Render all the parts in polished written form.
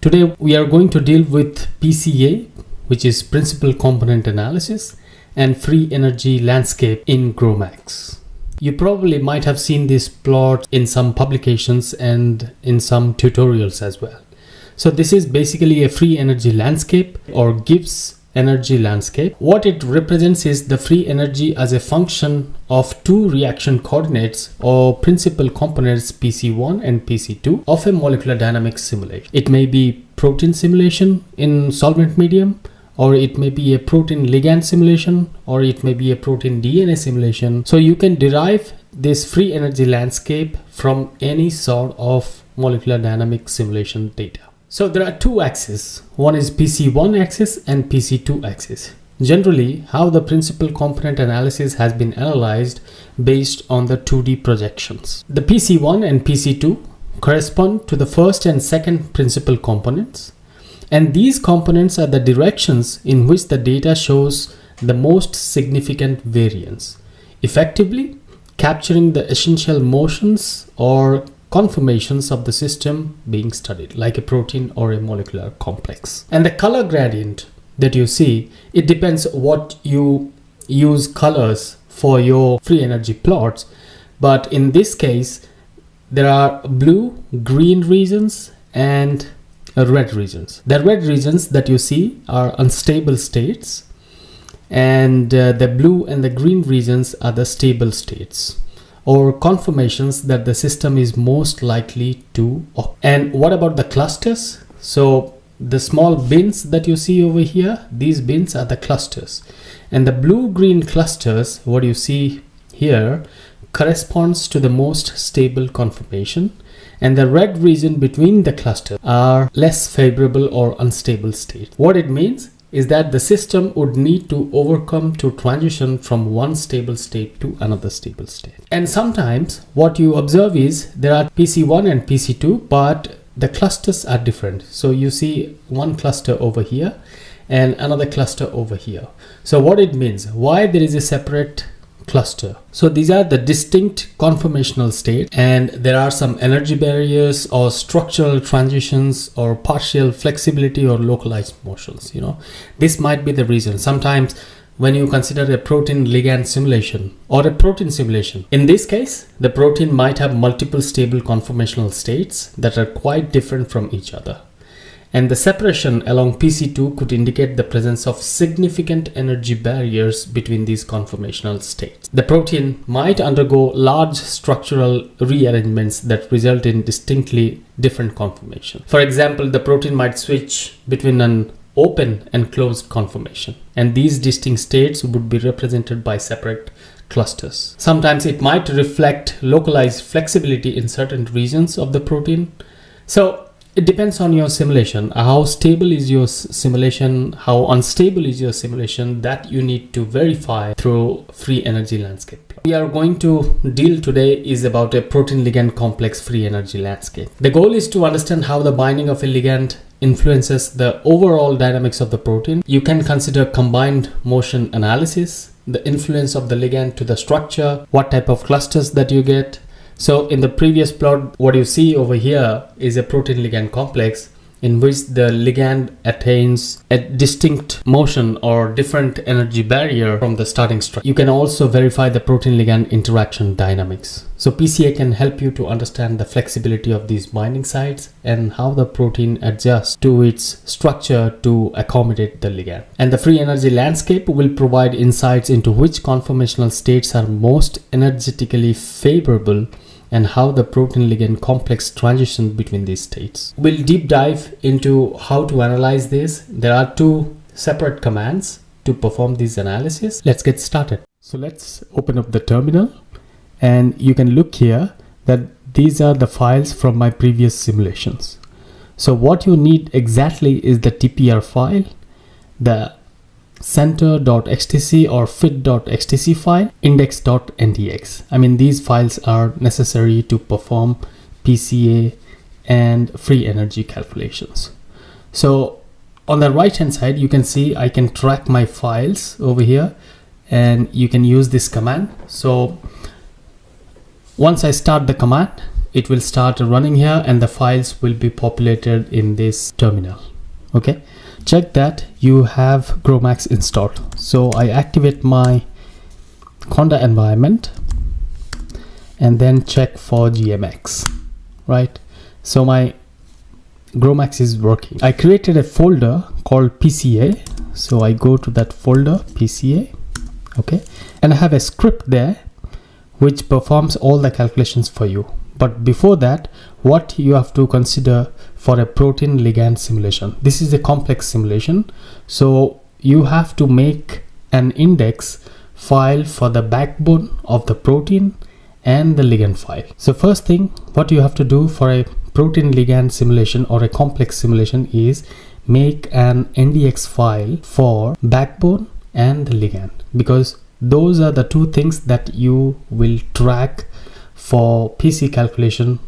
Today we are going to deal with PCA, which is Principal Component Analysis, and Free Energy Landscape in GROMACS. You probably might have seen this plot in some publications and in some tutorials as well. So this is basically a free energy landscape or Gibbs energy landscape. What it represents is the free energy as a function of two reaction coordinates or principal components PC1 and PC2 of a molecular dynamics simulation. It may be protein simulation in solvent medium, or it may be a protein ligand simulation, or it may be a protein DNA simulation. So you can derive this free energy landscape from any sort of molecular dynamics simulation data. So there are two axes. One is PC1 axis and PC2 axis. Generally, how the principal component analysis has been analyzed based on the 2D projections. The PC1 and PC2 correspond to the first and second principal components, and these components are the directions in which the data shows the most significant variance, effectively capturing the essential motions or conformations of the system being studied, like a protein or a molecular complex. And the color gradient that you see, it depends what you use colors for your free energy plots, but in this case there are blue, green regions and red regions. The red regions that you see are unstable states, and the blue and the green regions are the stable states or conformations that the system is most likely to occur. And what about the clusters? So the small bins that you see over here, these bins are the clusters, and the blue-green clusters, what you see here, corresponds to the most stable conformation, and the red region between the clusters are less favorable or unstable state. What it means is that the system would need to overcome to transition from one stable state to another stable state. And sometimes what you observe is there are PC1 and PC2, but the clusters are different. So you see one cluster over here and another cluster over here. So what it means, why there is a separate cluster? So these are the distinct conformational states, and there are some energy barriers or structural transitions or partial flexibility or localized motions. This might be the reason. Sometimes when you consider a protein ligand simulation or a protein simulation, in this case the protein might have multiple stable conformational states that are quite different from each other, and the separation along PC2 could indicate the presence of significant energy barriers between these conformational states. The protein might undergo large structural rearrangements that result in distinctly different conformation. For example, the protein might switch between an open and closed conformation, and these distinct states would be represented by separate clusters. Sometimes it might reflect localized flexibility in certain regions of the protein. So it depends on your simulation. How stable is your simulation, how unstable is your simulation, that you need to verify through free energy landscape. We are going to deal today is about a protein ligand complex free energy landscape. The goal is to understand how the binding of a ligand influences the overall dynamics of the protein. You can consider combined motion analysis, the influence of the ligand to the structure, what type of clusters that you get. So in the previous plot, what you see over here is a protein ligand complex in which the ligand attains a distinct motion or different energy barrier from the starting structure. You can also verify the protein ligand interaction dynamics. So PCA can help you to understand the flexibility of these binding sites and how the protein adjusts to its structure to accommodate the ligand. And the free energy landscape will provide insights into which conformational states are most energetically favorable and how the protein ligand complex transitions between these states. We'll deep dive into how to analyze this. There are two separate commands to perform this analysis. Let's get started. So let's open up the terminal, and you can look here that these are the files from my previous simulations. So what you need exactly is the TPR file, the center.xtc or fit.xtc file, index.ndx. I mean, these files are necessary to perform PCA and free energy calculations. So on the right hand side, you can see I can track my files over here, and you can use this command. So once I start the command, it will start running here and the files will be populated in this terminal. Okay, check that you have GROMACS installed. So I activate my Conda environment and then check for GMX, right? So my GROMACS is working. I created a folder called PCA. So I go to that folder PCA, okay, and I have a script there which performs all the calculations for you. But before that, what you have to consider for a protein ligand simulation. This is a complex simulation. So you have to make an index file for the backbone of the protein and the ligand file. So first thing, what you have to do for a protein ligand simulation or a complex simulation is make an NDX file for backbone and the ligand, because those are the two things that you will track for PC calculation,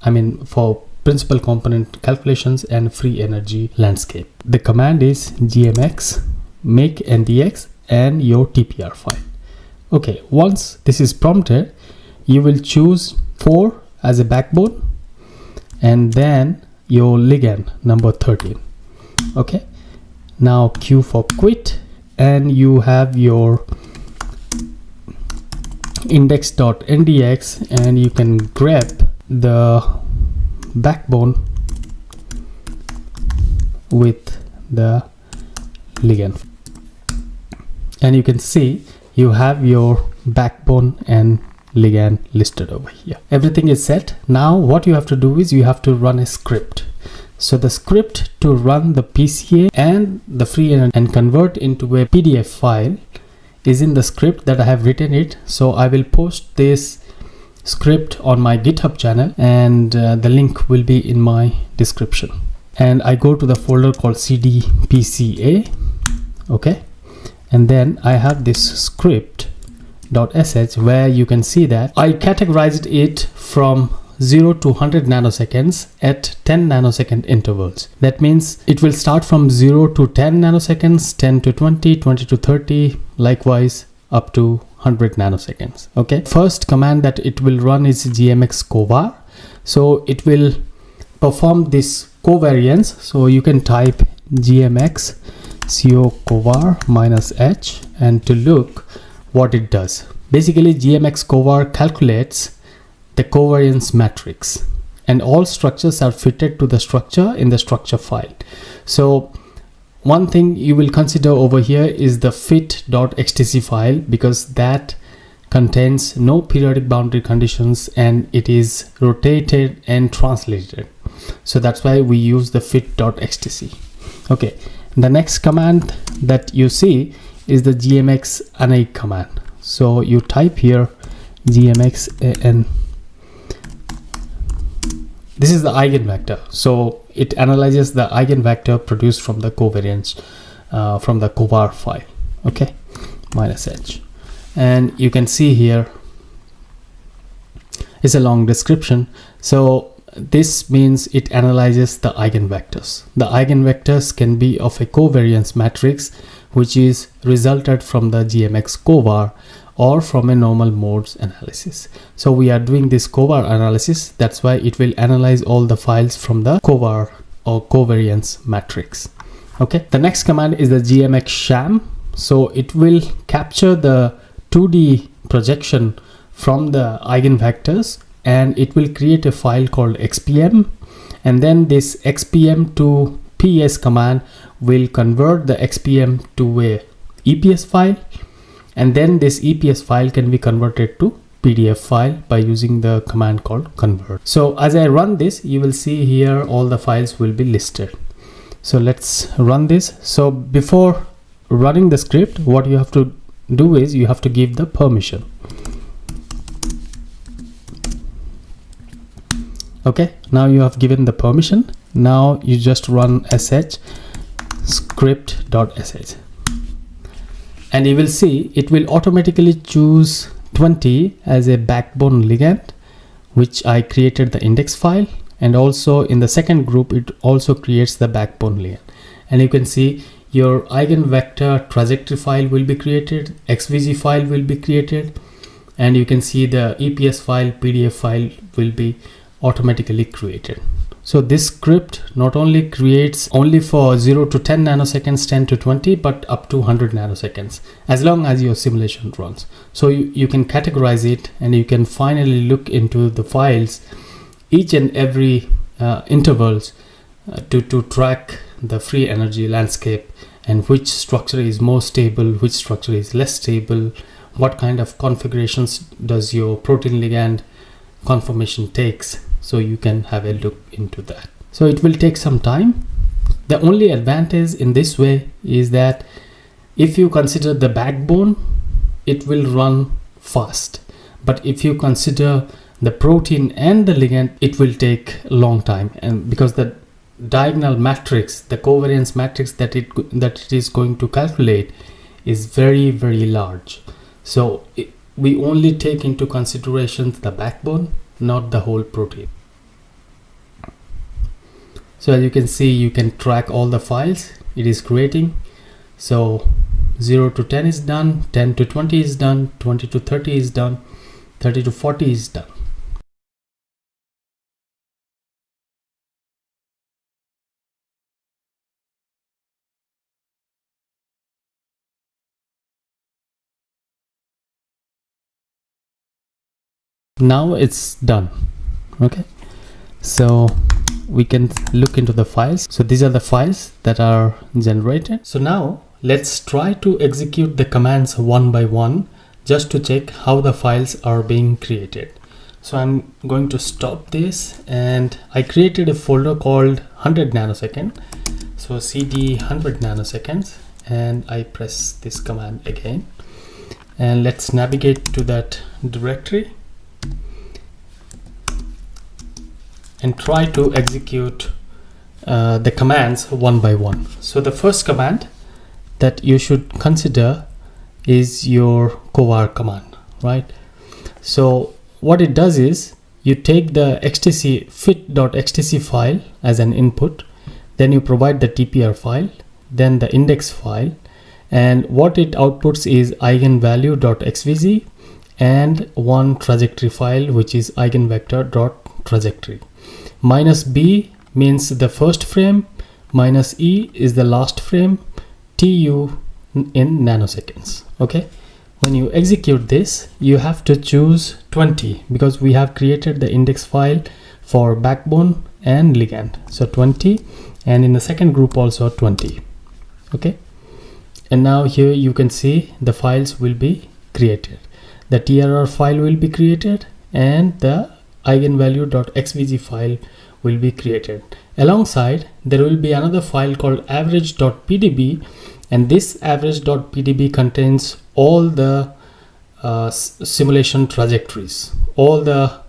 I mean for principal component calculations and free energy landscape. The command is GMX make NDX and your TPR file. Okay, once this is prompted, you will choose 4 as a backbone and then your ligand number 13. Okay, now Q for quit, and you have your index.ndx, and you can grab the backbone with the ligand, and you can see you have your backbone and ligand listed over here. Everything is set. Now what you have to do is you have to run a script. So the script to run the PCA and the free energy and convert into a PDF file is in the script that I have written it. So I will post this script on my GitHub channel, and the link will be in my description. And I go to the folder called cdpca, okay, and then I have this script.sh where you can see that I categorized it from 0 to 100 nanoseconds at 10 nanosecond intervals. That means it will start from 0 to 10 nanoseconds, 10 to 20, 20 to 30, likewise up to 100 nanoseconds. Okay, first command that it will run is gmx covar. So it will perform this covariance. So you can type gmx co covar -h and to look what it does. Basically gmx covar calculates the covariance matrix, and all structures are fitted to the structure in the structure file. So one thing you will consider over here is the fit.htc file, because that contains no periodic boundary conditions and it is rotated and translated. So that's why we use the fit.htc. Okay, the next command that you see is the gmx ani command. So you type here gmx an. This is the eigenvector, so it analyzes the eigenvector produced from the covariance from the covar file, okay, -h. And you can see here it's a long description. So this means it analyzes the eigenvectors. The eigenvectors can be of a covariance matrix which is resulted from the gmx covar or from a normal modes analysis. So we are doing this covar analysis, that's why it will analyze all the files from the covar or covariance matrix. Okay, the next command is the gmx sham. So it will capture the 2D projection from the eigenvectors and it will create a file called xpm, and then this xpm to ps command will convert the xpm to a EPS file, and then this EPS file can be converted to PDF file by using the command called convert. So as I run this, you will see here all the files will be listed. So let's run this. So before running the script, what you have to do is you have to give the permission. Okay, now you have given the permission. Now you just run sh script.sh. And you will see it will automatically choose 20 as a backbone ligand, which I created the index file, and also in the second group it also creates the backbone ligand. And you can see your eigenvector trajectory file will be created, XVG file will be created, and you can see the EPS file, PDF file will be automatically created. So this script not only creates only for 0 to 10 nanoseconds, 10 to 20, but up to 100 nanoseconds, as long as your simulation runs. So you can categorize it, and you can finally look into the files each and every intervals to track the free energy landscape, and which structure is more stable, which structure is less stable, what kind of configurations does your protein ligand conformation takes. So you can have a look into that. So it will take some time. The only advantage in this way is that if you consider the backbone, it will run fast. But if you consider the protein and the ligand, it will take a long time, and because the diagonal matrix, the covariance matrix that it is going to calculate is very, very large. So we only take into consideration the backbone, not the whole protein. So as you can see, you can track all the files it is creating. So 0 to 10 is done, 10 to 20 is done, 20 to 30 is done, 30 to 40 is done. Now it's done. Okay, so we can look into the files. So these are the files that are generated. So now let's try to execute the commands one by one, just to check how the files are being created. So I'm going to stop this, and I created a folder called 100 nanosecond. So cd 100 nanoseconds, and I press this command again, and let's navigate to that directory and try to execute the commands one by one. So the first command that you should consider is your covar command, right? So what it does is, you take the xtc fit.xtc file as an input, then you provide the tpr file, then the index file, and what it outputs is eigenvalue.xvz and one trajectory file, which is eigenvector.trajectory. Minus b means the first frame, minus e is the last frame, tu in nanoseconds. Okay, when you execute this, you have to choose 20, because we have created the index file for backbone and ligand. So 20, and in the second group also 20. Okay, and now here you can see the files will be created. The trr file will be created, and the eigenvalue.xvz file will be created. Alongside, there will be another file called average.pdb, and this average.pdb contains all the simulation trajectories, all the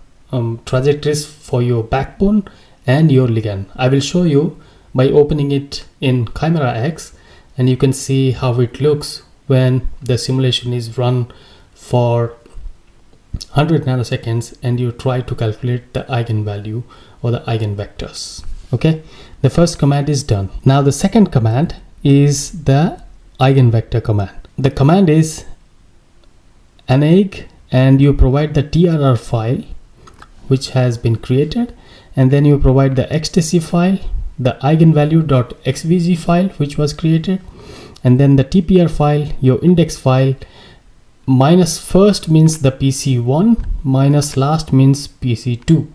trajectories for your backbone and your ligand. I will show you by opening it in Chimera X, and you can see how it looks when the simulation is run for 100 nanoseconds and you try to calculate the eigenvalue or the eigenvectors. Okay, the first command is done. Now the second command is the eigenvector command. The command is aneig, and you provide the trr file which has been created, and then you provide the xtc file, the eigenvalue.xvz file which was created, and then the tpr file, your index file. Minus first means the PC1, minus last means PC2,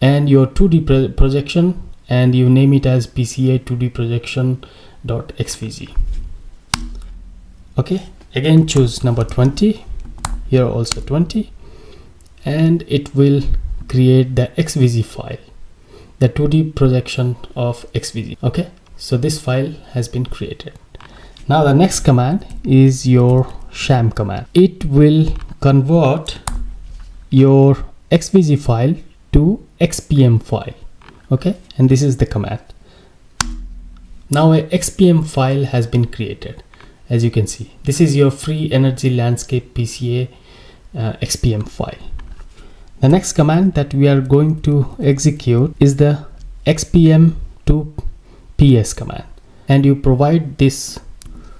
and your 2D projection, and you name it as PCA 2D projection.xvz. Okay, again choose number 20, here also 20, and it will create the xvz file, the 2D projection of xvz. Okay, so this file has been created. Now the next command is your sham command. It will convert your xvz file to xpm file. Okay, and this is the command. Now a xpm file has been created. As you can see, this is your free energy landscape PCA xpm file. The next command that we are going to execute is the xpm to ps command, and you provide this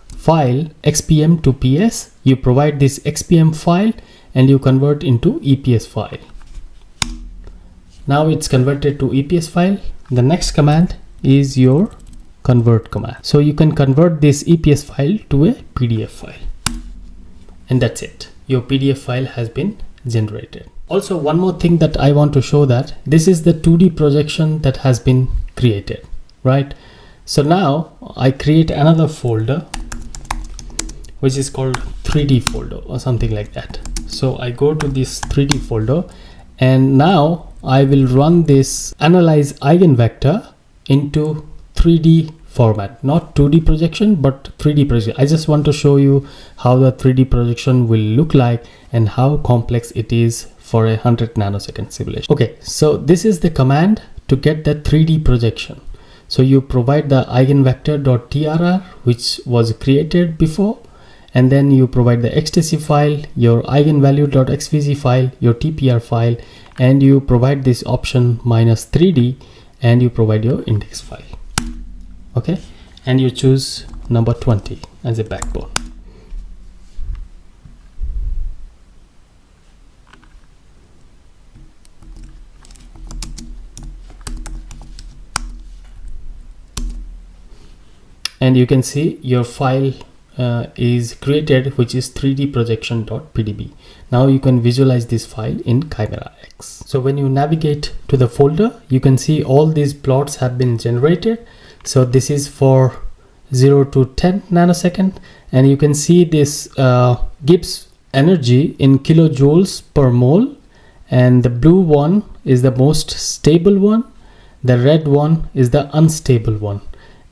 file xpm to ps, you provide this xpm file and you convert into eps file. Now it's converted to EPS file. The next command is your convert command. So you can convert this EPS file to a PDF file. And that's it. Your PDF file has been generated. Also, one more thing that I want to show, that this is the 2D projection that has been created, right? So now I create another folder which is called 3D folder or something like that. So I go to this 3D folder, and now I will run this analyze eigenvector into 3D format, not 2D projection but 3D projection. I just want to show you how the 3D projection will look like and how complex it is for a 100 nanosecond simulation. Okay, so this is the command to get the 3D projection. So you provide the eigenvector.trr, which was created before, and then you provide the ecstasy file, your eigenvalue.xvz file, your tpr file, and you provide this option -3D, and you provide your index file. Okay, and you choose number 20 as a backbone. And you can see your file is created, which is 3D projection.pdb. Now you can visualize this file in Chimera X. So when you navigate to the folder, you can see all these plots have been generated. So this is for 0 to 10 nanosecond, and you can see this Gibbs energy in kilojoules per mole, and the blue one is the most stable one, the red one is the unstable one,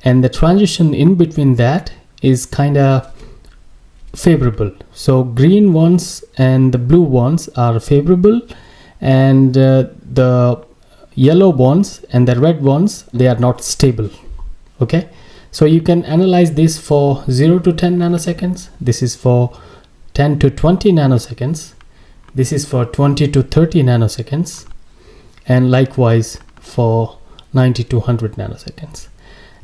and the transition in between that is kind of favorable. So green ones and the blue ones are favorable, and the yellow ones and the red ones, they are not stable. Okay, so you can analyze this for 0 to 10 nanoseconds. This is for 10 to 20 nanoseconds. This is for 20 to 30 nanoseconds, and likewise for 90 to 100 nanoseconds.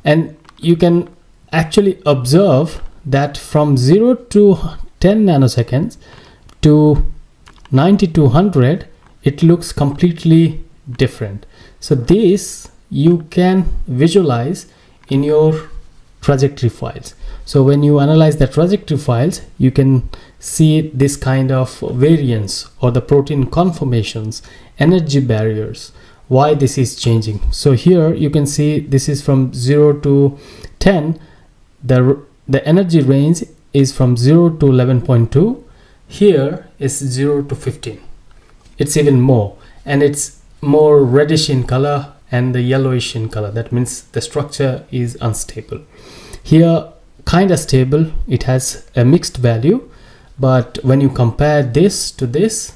And you can actually observe that from 0 to 10 nanoseconds to 90 to 100, it looks completely different. So this you can visualize in your trajectory files. So when you analyze the trajectory files, you can see this kind of variance, or the protein conformations, energy barriers, why this is changing. So here you can see this is from 0 to 10. The energy range is from 0 to 11.2. Here is 0 to 15. It's even more, and it's more reddish in color and the yellowish in color. That means the structure is unstable. Here kind of stable, it has a mixed value, but when you compare this to this,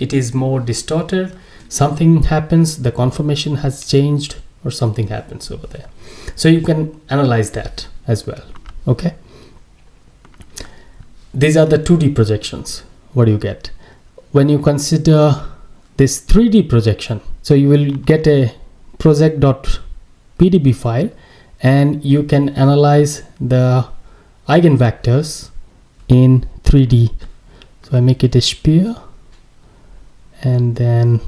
it is more distorted. Something happens, the conformation has changed, or something happens over there. So you can analyze that as well. Okay, these are the 2D projections. What do you get when you consider this 3D projection? So you will get a project.pdb file, and you can analyze the eigenvectors in 3D. So I make it a sphere, and then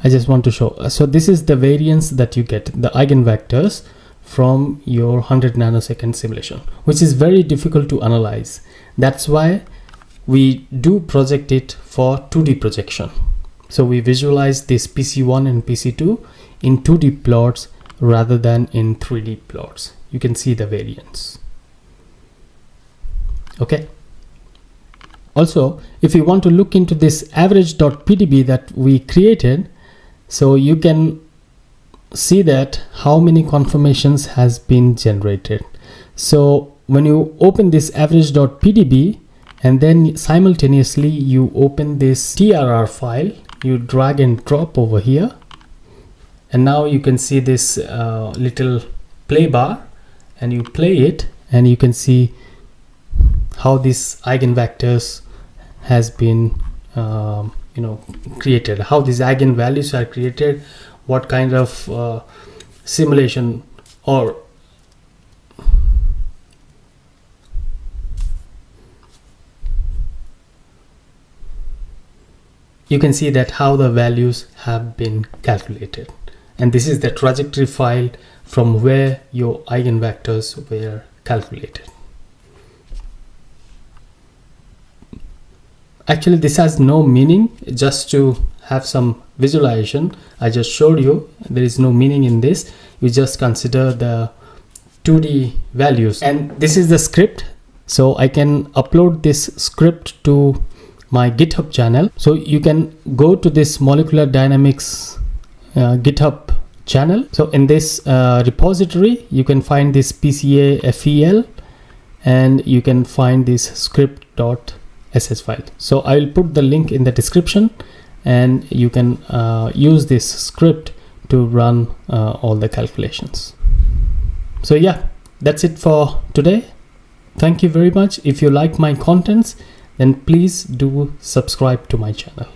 I just want to show. So this is the variance that you get, the eigenvectors from your 100 nanosecond simulation, which is very difficult to analyze. That's why we do project it for 2D projection. So we visualize this PC1 and PC2 in 2D plots rather than in 3D plots. You can see the variance. Okay. Also, if you want to look into this average.pdb that we created, so you can see that how many conformations has been generated. So when you open this average.pdb, and then simultaneously you open this TRR file, you drag and drop over here, and now you can see this little play bar, and you play it, and you can see how these eigenvectors has been created, how these eigenvalues are created, what kind of simulation or you can see that how the values have been calculated. And this is the trajectory file from where your eigenvectors were calculated. Actually, this has no meaning, just to have some visualization. I just showed you there is no meaning in this. You just consider the 2D values, and this is the script. So I can upload this script to my GitHub channel. So you can go to this molecular dynamics GitHub channel. So in this repository, you can find this PCA FEL, and you can find this script.ss file. So I will put the link in the description, and you can use this script to run all the calculations. So yeah, that's it for today. Thank you very much. If you like my contents, then please do subscribe to my channel.